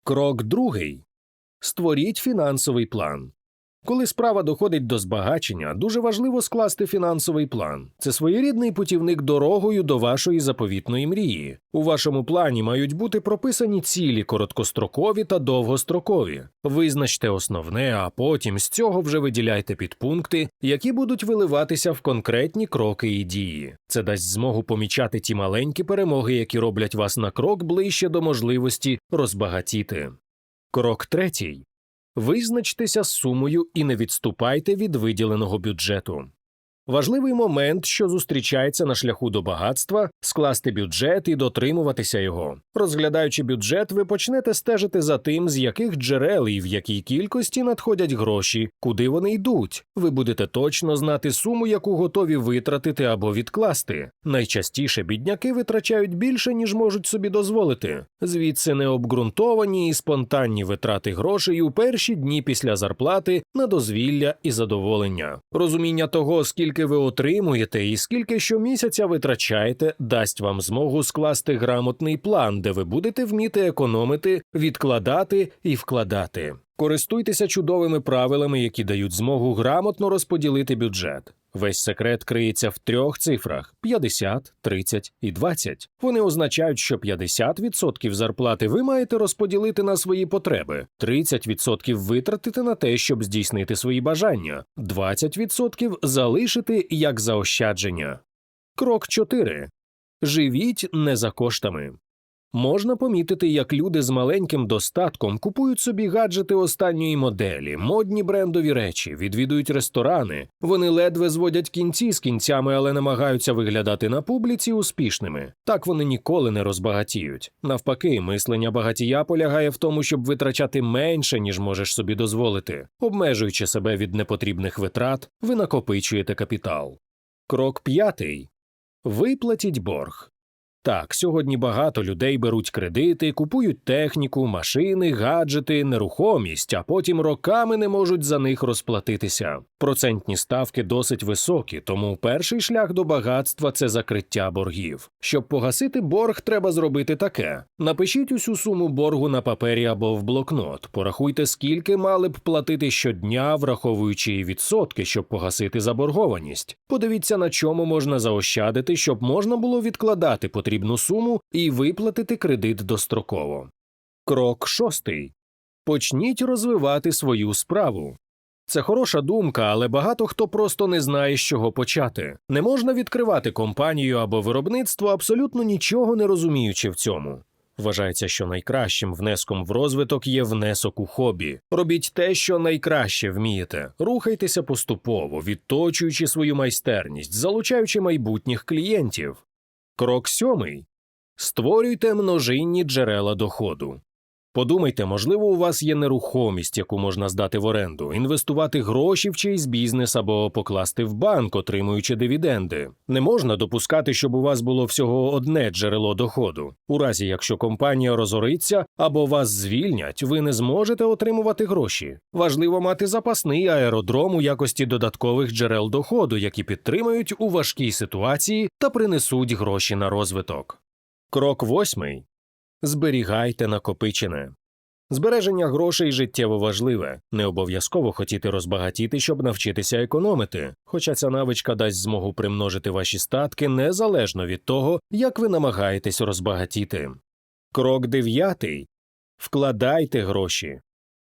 Крок другий. Створіть фінансовий план. Коли справа доходить до збагачення, дуже важливо скласти фінансовий план. Це своєрідний путівник дорогою до вашої заповітної мрії. У вашому плані мають бути прописані цілі короткострокові та довгострокові. Визначте основне, а потім з цього вже виділяйте підпункти, які будуть виливатися в конкретні кроки і дії. Це дасть змогу помічати ті маленькі перемоги, які роблять вас на крок ближче до можливості розбагатіти. Крок третій. Визначтеся з сумою і не відступайте від виділеного бюджету. Важливий момент, що зустрічається на шляху до багатства – скласти бюджет і дотримуватися його. Розглядаючи бюджет, ви почнете стежити за тим, з яких джерел і в якій кількості надходять гроші, куди вони йдуть. Ви будете точно знати суму, яку готові витратити або відкласти. Найчастіше бідняки витрачають більше, ніж можуть собі дозволити. Звідси необґрунтовані і спонтанні витрати грошей у перші дні після зарплати на дозвілля і задоволення. Розуміння того, скільки ви отримуєте і скільки щомісяця витрачаєте, дасть вам змогу скласти грамотний план, де ви будете вміти економити, відкладати і вкладати. Користуйтеся чудовими правилами, які дають змогу грамотно розподілити бюджет. Весь секрет криється в 3 цифрах – 50, 30 і 20. Вони означають, що 50% зарплати ви маєте розподілити на свої потреби, 30% витратити на те, щоб здійснити свої бажання, 20% залишити як заощадження. Крок 4. Живіть не за коштами. Можна помітити, як люди з маленьким достатком купують собі гаджети останньої моделі, модні брендові речі, відвідують ресторани. Вони ледве зводять кінці з кінцями, але намагаються виглядати на публіці успішними. Так вони ніколи не розбагатіють. Навпаки, мислення багатія полягає в тому, щоб витрачати менше, ніж можеш собі дозволити. Обмежуючи себе від непотрібних витрат, ви накопичуєте капітал. Крок 5. Виплатіть борг. Так, сьогодні багато людей беруть кредити, купують техніку, машини, гаджети, нерухомість, а потім роками не можуть за них розплатитися. Процентні ставки досить високі, тому перший шлях до багатства – це закриття боргів. Щоб погасити борг, треба зробити таке. Напишіть усю суму боргу на папері або в блокнот. Порахуйте, скільки мали б платити щодня, враховуючи і відсотки, щоб погасити заборгованість. Подивіться, на чому можна заощадити, щоб можна було відкладати потрібну суму і виплатити кредит достроково. Крок 6. Почніть розвивати свою справу. Це хороша думка, але багато хто просто не знає, з чого почати. Не можна відкривати компанію або виробництво, абсолютно нічого не розуміючи в цьому. Вважається, що найкращим внеском в розвиток є внесок у хобі. Робіть те, що найкраще вмієте. Рухайтеся поступово, відточуючи свою майстерність, залучаючи майбутніх клієнтів. Крок 7. Створюйте множинні джерела доходу. Подумайте, можливо, у вас є нерухомість, яку можна здати в оренду, інвестувати гроші в чийсь бізнес або покласти в банк, отримуючи дивіденди. Не можна допускати, щоб у вас було всього одне джерело доходу. У разі, якщо компанія розориться або вас звільнять, ви не зможете отримувати гроші. Важливо мати запасний аеродром у якості додаткових джерел доходу, які підтримають у важкій ситуації та принесуть гроші на розвиток. Крок 8. Зберігайте накопичене. Збереження грошей життєво важливе. Не обов'язково хотіти розбагатіти, щоб навчитися економити, хоча ця навичка дасть змогу примножити ваші статки незалежно від того, як ви намагаєтесь розбагатіти. Крок 9. Вкладайте гроші.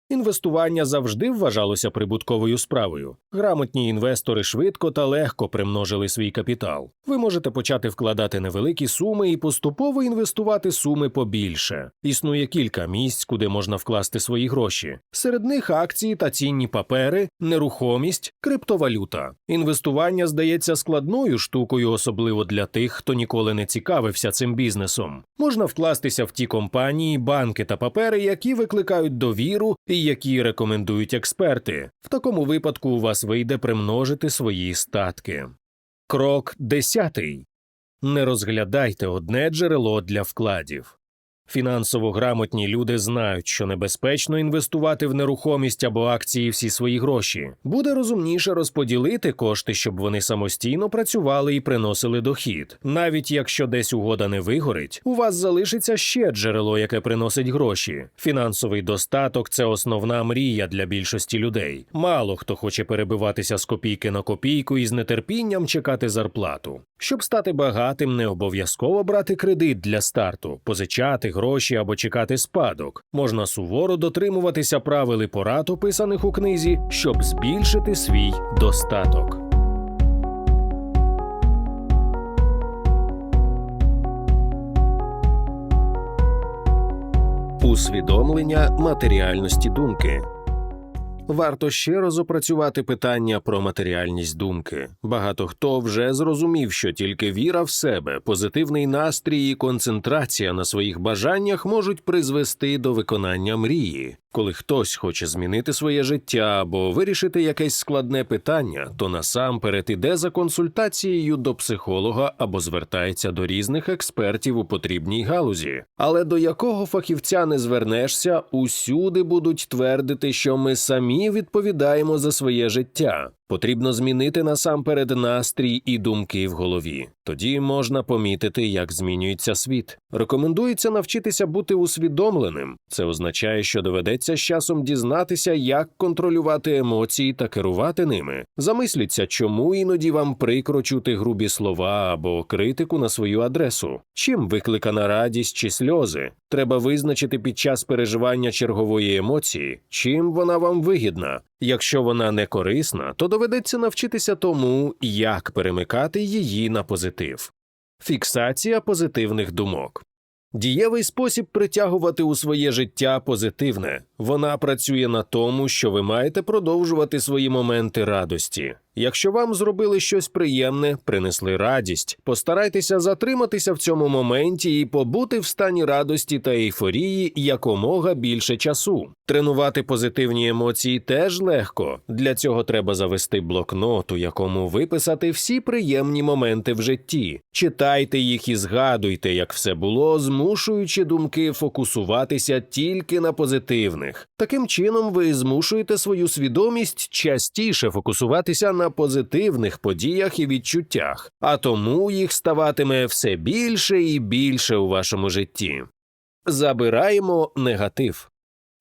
Інвестування завжди вважалося прибутковою справою. Грамотні інвестори швидко та легко примножили свій капітал. Ви можете почати вкладати невеликі суми і поступово інвестувати суми побільше. Існує кілька місць, куди можна вкласти свої гроші. Серед них акції та цінні папери, нерухомість, криптовалюта. Інвестування здається складною штукою, особливо для тих, хто ніколи не цікавився цим бізнесом. Можна вкластися в ті компанії, банки та папери, які викликають довіру і які рекомендують експерти. В такому випадку у вас вийде примножити свої статки. Крок 10. Не розглядайте одне джерело для вкладів. Фінансово грамотні люди знають, що небезпечно інвестувати в нерухомість або акції всі свої гроші. Буде розумніше розподілити кошти, щоб вони самостійно працювали і приносили дохід. Навіть якщо десь угода не вигорить, у вас залишиться ще джерело, яке приносить гроші. Фінансовий достаток – це основна мрія для більшості людей. Мало хто хоче перебиватися з копійки на копійку і з нетерпінням чекати зарплату. Щоб стати багатим, не обов'язково брати кредит для старту, позичати гроші або чекати спадок. Можна суворо дотримуватися правил і порад, описаних у книзі, щоб збільшити свій достаток. Усвідомлення матеріальності думки. Варто ще раз опрацювати питання про матеріальність думки. Багато хто вже зрозумів, що тільки віра в себе, позитивний настрій і концентрація на своїх бажаннях можуть призвести до виконання мрії. Коли хтось хоче змінити своє життя або вирішити якесь складне питання, то насамперед іде за консультацією до психолога або звертається до різних експертів у потрібній галузі. Але до якого фахівця не звернешся, усюди будуть твердити, що ми самі відповідаємо за своє життя. Потрібно змінити насамперед настрій і думки в голові. Тоді можна помітити, як змінюється світ. Рекомендується навчитися бути усвідомленим. Це означає, що доведеться з часом дізнатися, як контролювати емоції та керувати ними. Замисліться, чому іноді вам прикро чути грубі слова або критику на свою адресу. Чим викликана радість чи сльози? Треба визначити під час переживання чергової емоції, чим вона вам вигідна. Якщо вона не корисна, то доведеться навчитися тому, як перемикати її на позитив. Фіксація позитивних думок. Дієвий спосіб притягувати у своє життя позитивне. Вона працює на тому, що ви маєте продовжувати свої моменти радості. Якщо вам зробили щось приємне, принесли радість, постарайтеся затриматися в цьому моменті і побути в стані радості та ейфорії якомога більше часу. Тренувати позитивні емоції теж легко. Для цього треба завести блокнот, у якому виписати всі приємні моменти в житті. Читайте їх і згадуйте, як все було, змушуючи думки фокусуватися тільки на позитивних. Таким чином ви змушуєте свою свідомість частіше фокусуватися на позитивних подіях і відчуттях, а тому їх ставатиме все більше і більше у вашому житті. Забираємо негатив.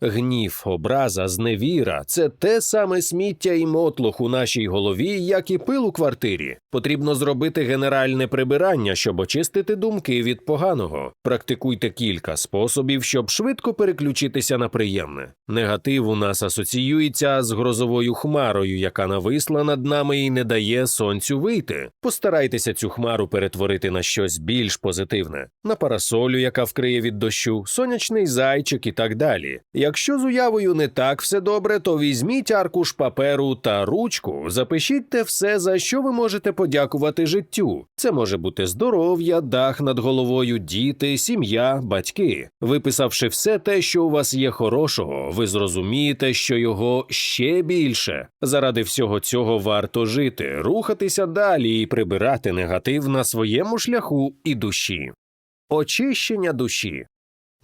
Гнів, образа, зневіра – це те саме сміття і мотлох у нашій голові, як і пил у квартирі. Потрібно зробити генеральне прибирання, щоб очистити думки від поганого. Практикуйте кілька способів, щоб швидко переключитися на приємне. Негатив у нас асоціюється з грозовою хмарою, яка нависла над нами і не дає сонцю вийти. Постарайтеся цю хмару перетворити на щось більш позитивне. На парасолю, яка вкриє від дощу, сонячний зайчик і так далі. Якщо з уявою не так все добре, то візьміть аркуш паперу та ручку, запишіть те все, за що ви можете подякувати життю. Це може бути здоров'я, дах над головою, діти, сім'я, батьки. Виписавши все те, що у вас є хорошого, ви зрозумієте, що його ще більше. Заради всього цього варто жити, рухатися далі і прибирати негатив на своєму шляху і душі. Очищення душі.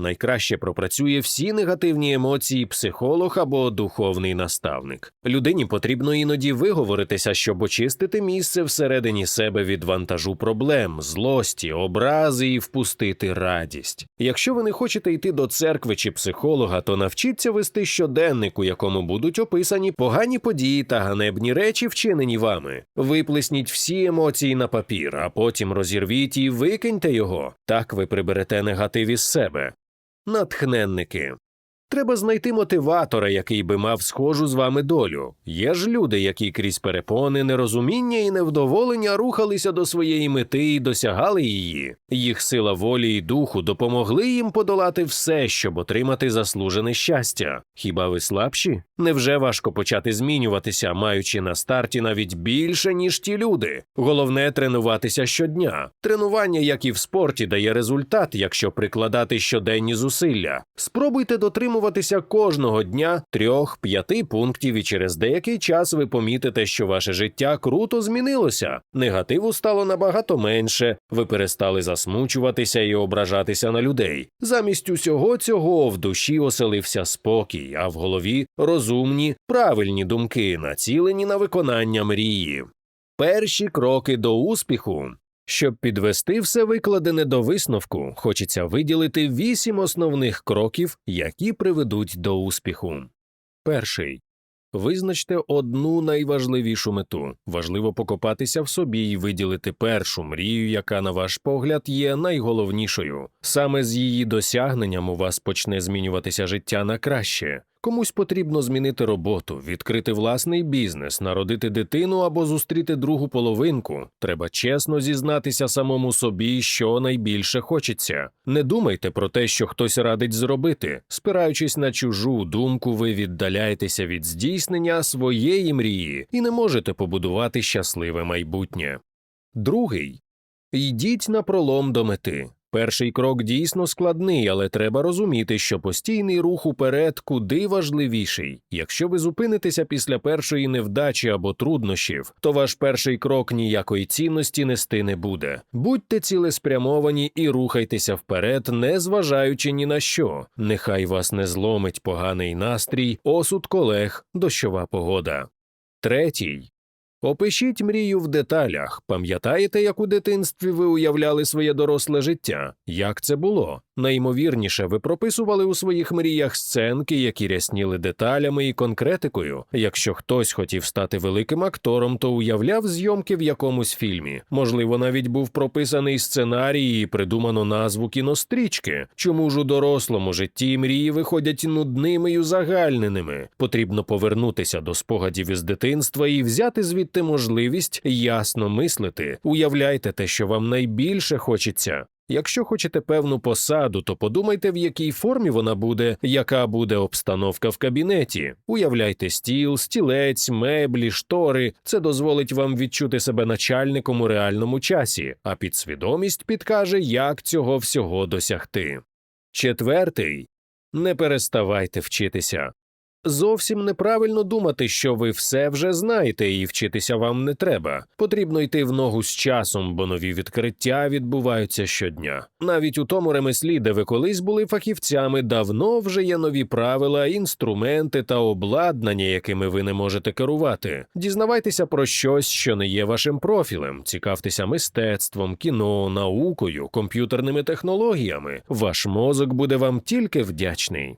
Найкраще пропрацює всі негативні емоції психолог або духовний наставник. Людині потрібно іноді виговоритися, щоб очистити місце всередині себе від вантажу проблем, злості, образи і впустити радість. Якщо ви не хочете йти до церкви чи психолога, то навчіться вести щоденник, у якому будуть описані погані події та ганебні речі, вчинені вами. Виплесніть всі емоції на папір, а потім розірвіть і викиньте його. Так ви приберете негатив із себе. Натхненники. Треба знайти мотиватора, який би мав схожу з вами долю. Є ж люди, які крізь перепони, нерозуміння і невдоволення рухалися до своєї мети і досягали її. Їх сила волі і духу допомогли їм подолати все, щоб отримати заслужене щастя. Хіба ви слабші? Невже важко почати змінюватися, маючи на старті навіть більше, ніж ті люди? Головне – тренуватися щодня. Тренування, як і в спорті, дає результат, якщо прикладати щоденні зусилля. Спробуйте дотримуватися дотримуватися кожного дня 3-5 пунктів, і через деякий час ви помітите, що ваше життя круто змінилося. Негативу стало набагато менше, ви перестали засмучуватися і ображатися на людей. Замість усього цього в душі оселився спокій, а в голові розумні, правильні думки, націлені на виконання мрії. Перші кроки до успіху. Щоб підвести все викладене до висновку, хочеться виділити 8 основних кроків, які приведуть до успіху. Перший. Визначте одну найважливішу мету. Важливо покопатися в собі і виділити першу мрію, яка, на ваш погляд, є найголовнішою. Саме з її досягненням у вас почне змінюватися життя на краще. Комусь потрібно змінити роботу, відкрити власний бізнес, народити дитину або зустріти другу половинку. Треба чесно зізнатися самому собі, що найбільше хочеться. Не думайте про те, що хтось радить зробити. Спираючись на чужу думку, ви віддаляєтеся від здійснення своєї мрії і не можете побудувати щасливе майбутнє. Другий. Йдіть напролом до мети. Перший крок дійсно складний, але треба розуміти, що постійний рух уперед куди важливіший. Якщо ви зупинитеся після першої невдачі або труднощів, то ваш перший крок ніякої цінності нести не буде. Будьте цілеспрямовані і рухайтеся вперед, не зважаючи ні на що. Нехай вас не зломить поганий настрій, осуд колег, дощова погода. Третій. Опишіть мрію в деталях. Пам'ятаєте, як у дитинстві ви уявляли своє доросле життя? Як це було? Найімовірніше, ви прописували у своїх мріях сценки, які рясніли деталями і конкретикою. Якщо хтось хотів стати великим актором, то уявляв зйомки в якомусь фільмі. Можливо, навіть був прописаний сценарій і придумано назву кінострічки. Чому ж у дорослому житті мрії виходять нудними й узагальненими? Потрібно повернутися до спогадів із дитинства і взяти звідти можливість ясно мислити. Уявляйте те, що вам найбільше хочеться. Якщо хочете певну посаду, то подумайте, в якій формі вона буде, яка буде обстановка в кабінеті. Уявляйте стіл, стілець, меблі, штори. Це дозволить вам відчути себе начальником у реальному часі, а підсвідомість підкаже, як цього всього досягти. Четвертий. Не переставайте вчитися. Зовсім неправильно думати, що ви все вже знаєте і вчитися вам не треба. Потрібно йти в ногу з часом, бо нові відкриття відбуваються щодня. Навіть у тому ремеслі, де ви колись були фахівцями, давно вже є нові правила, інструменти та обладнання, якими ви не можете керувати. Дізнавайтеся про щось, що не є вашим профілем. Цікавтеся мистецтвом, кіно, наукою, комп'ютерними технологіями. Ваш мозок буде вам тільки вдячний.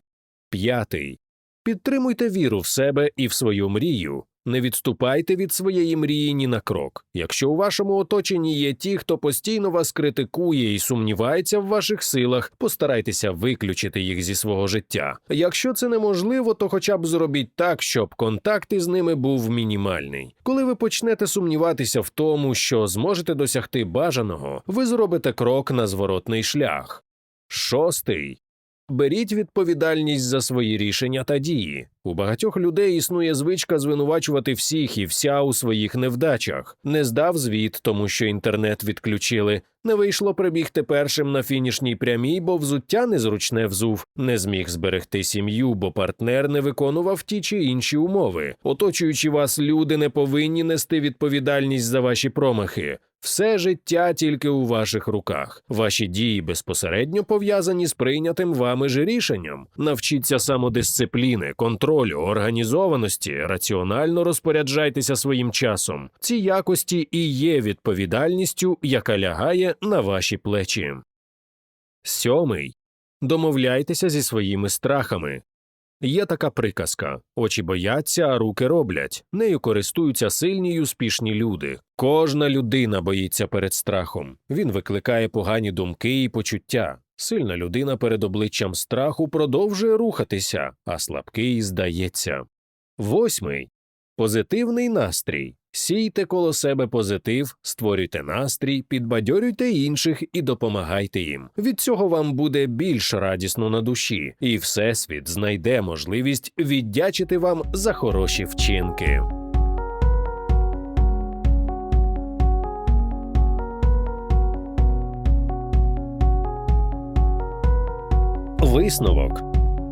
П'ятий. Підтримуйте віру в себе і в свою мрію. Не відступайте від своєї мрії ні на крок. Якщо у вашому оточенні є ті, хто постійно вас критикує і сумнівається в ваших силах, постарайтеся виключити їх зі свого життя. Якщо це неможливо, то хоча б зробіть так, щоб контакт із ними був мінімальний. Коли ви почнете сумніватися в тому, що зможете досягти бажаного, ви зробите крок на зворотний шлях. Шостий. Беріть відповідальність за свої рішення та дії. У багатьох людей існує звичка звинувачувати всіх і вся у своїх невдачах. Не здав звіт, тому що інтернет відключили. Не вийшло прибігти першим на фінішній прямій, бо взуття незручне взув. Не зміг зберегти сім'ю, бо партнер не виконував ті чи інші умови. Оточуючи вас люди не повинні нести відповідальність за ваші промахи. Все життя тільки у ваших руках. Ваші дії безпосередньо пов'язані з прийнятим вами ж рішенням. Навчіться самодисципліни, контролю, організованості, раціонально розпоряджайтеся своїм часом. Ці якості і є відповідальністю, яка лягає на ваші плечі. Сьомий. Домовляйтеся зі своїми страхами. Є така приказка – очі бояться, а руки роблять. Нею користуються сильні й успішні люди. Кожна людина боїться перед страхом. Він викликає погані думки і почуття. Сильна людина перед обличчям страху продовжує рухатися, а слабкий здається. Восьмий. Позитивний настрій. Сійте коло себе позитив, створюйте настрій, підбадьорюйте інших і допомагайте їм. Від цього вам буде більш радісно на душі, і Всесвіт знайде можливість віддячити вам за хороші вчинки. Висновок.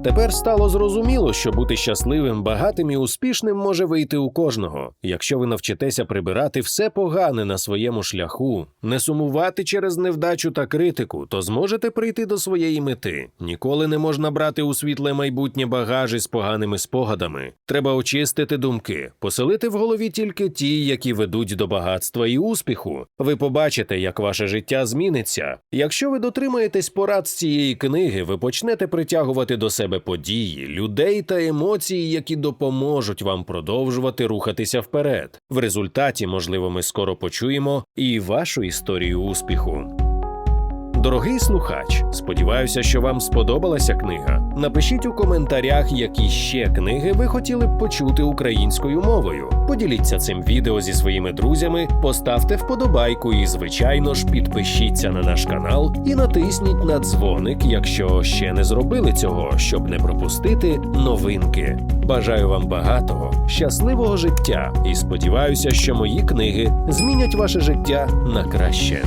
Тепер стало зрозуміло, що бути щасливим, багатим і успішним може вийти у кожного, якщо ви навчитеся прибирати все погане на своєму шляху, не сумувати через невдачу та критику, то зможете прийти до своєї мети. Ніколи не можна брати у світле майбутнє багажі з поганими спогадами. Треба очистити думки, поселити в голові тільки ті, які ведуть до багатства і успіху. Ви побачите, як ваше життя зміниться. Якщо ви дотримаєтесь порад з цієї книги, ви почнете притягувати до себе події, людей та емоції, які допоможуть вам продовжувати рухатися вперед. В результаті, можливо, ми скоро почуємо і вашу історію успіху. Дорогий слухач, сподіваюся, що вам сподобалася книга. Напишіть у коментарях, які ще книги ви хотіли б почути українською мовою. Поділіться цим відео зі своїми друзями, поставте вподобайку і, звичайно ж, підпишіться на наш канал і натисніть на дзвоник, якщо ще не зробили цього, щоб не пропустити новинки. Бажаю вам багатого, щасливого життя і сподіваюся, що мої книги змінять ваше життя на краще.